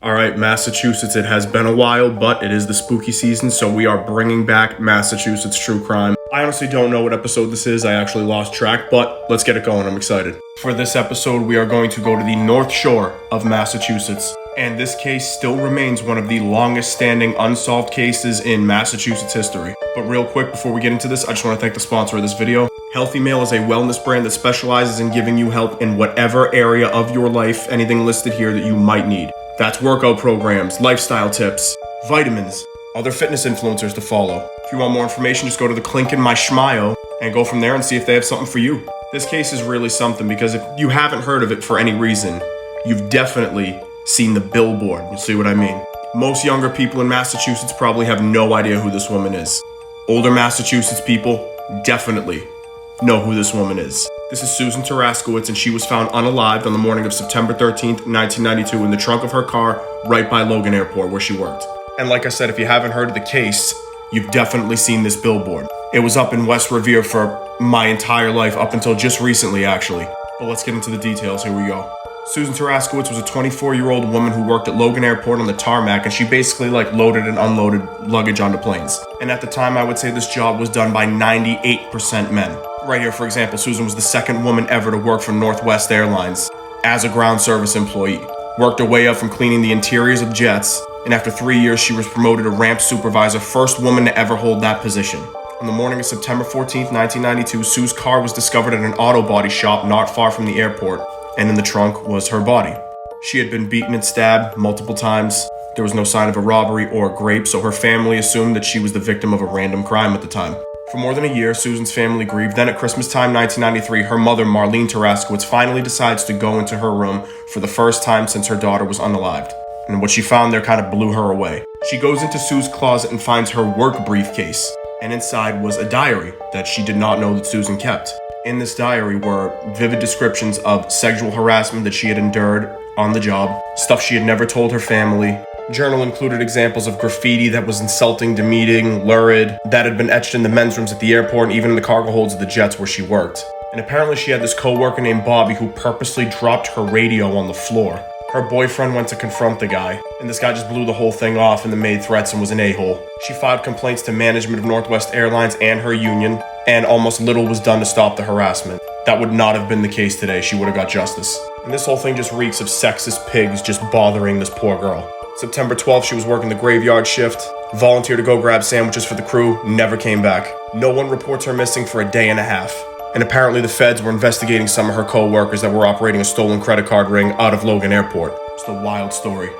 All right, Massachusetts, it has been a while, but it is the spooky season, so we are bringing back Massachusetts true crime. I honestly don't know what episode this is. I actually lost track, but let's get it going. I'm excited. For this episode, we are going to go to the North Shore of Massachusetts, and this case still remains one of the longest standing unsolved cases in Massachusetts history. But real quick, before we get into this, I just want to thank the sponsor of this video. Healthy Male is a wellness brand that specializes in giving you help in whatever area of your life, anything listed here that you might need. That's workout programs, lifestyle tips, vitamins, other fitness influencers to follow. If you want more information, just go to the link in my schmio and go from there and see if they have something for you. This case is really something because if you haven't heard of it for any reason, you've definitely seen the billboard. You see what I mean? Most younger people in Massachusetts probably have no idea who this woman is. Older Massachusetts people definitely know who this woman is. This is Susan Taraskowitz, and she was found unalived on the morning of September 13th, 1992 in the trunk of her car right by Logan Airport where she worked. And like I said, if you haven't heard of the case, you've definitely seen this billboard. It was up in West Revere for my entire life, up until just recently actually. But let's get into the details, here we go. Susan Taraskowitz was a 24-year-old woman who worked at Logan Airport on the tarmac, and she basically loaded and unloaded luggage onto planes. And at the time, I would say this job was done by 98% men. Right here, for example, Susan was the second woman ever to work for Northwest Airlines as a ground service employee. Worked her way up from cleaning the interiors of jets, and after 3 years, she was promoted to ramp supervisor, first woman to ever hold that position. On the morning of September 14th, 1992, Sue's car was discovered at an auto body shop not far from the airport, and in the trunk was her body. She had been beaten and stabbed multiple times. There was no sign of a robbery or a grape, so her family assumed that she was the victim of a random crime at the time. For more than a year, Susan's family grieved. Then at Christmas time 1993, her mother, Marlene Taraskowitz, finally decides to go into her room for the first time since her daughter was unalived. And what she found there kind of blew her away. She goes into Sue's closet and finds her work briefcase. And inside was a diary that she did not know that Susan kept. In this diary were vivid descriptions of sexual harassment that she had endured on the job, stuff she had never told her family. Journal included examples of graffiti that was insulting, demeaning, lurid, that had been etched in the men's rooms at the airport and even in the cargo holds of the jets where she worked. And apparently she had this co-worker named Bobby who purposely dropped her radio on the floor. Her boyfriend went to confront the guy, and this guy just blew the whole thing off and then made threats and was an a-hole. She filed complaints to management of Northwest Airlines and her union, and almost little was done to stop the harassment. That would not have been the case today. She would have got justice. And this whole thing just reeks of sexist pigs just bothering this poor girl. September 12th, she was working the graveyard shift, volunteered to go grab sandwiches for the crew, never came back. No one reports her missing for a day and a half. And apparently the feds were investigating some of her co-workers that were operating a stolen credit card ring out of Logan Airport. Just a wild story.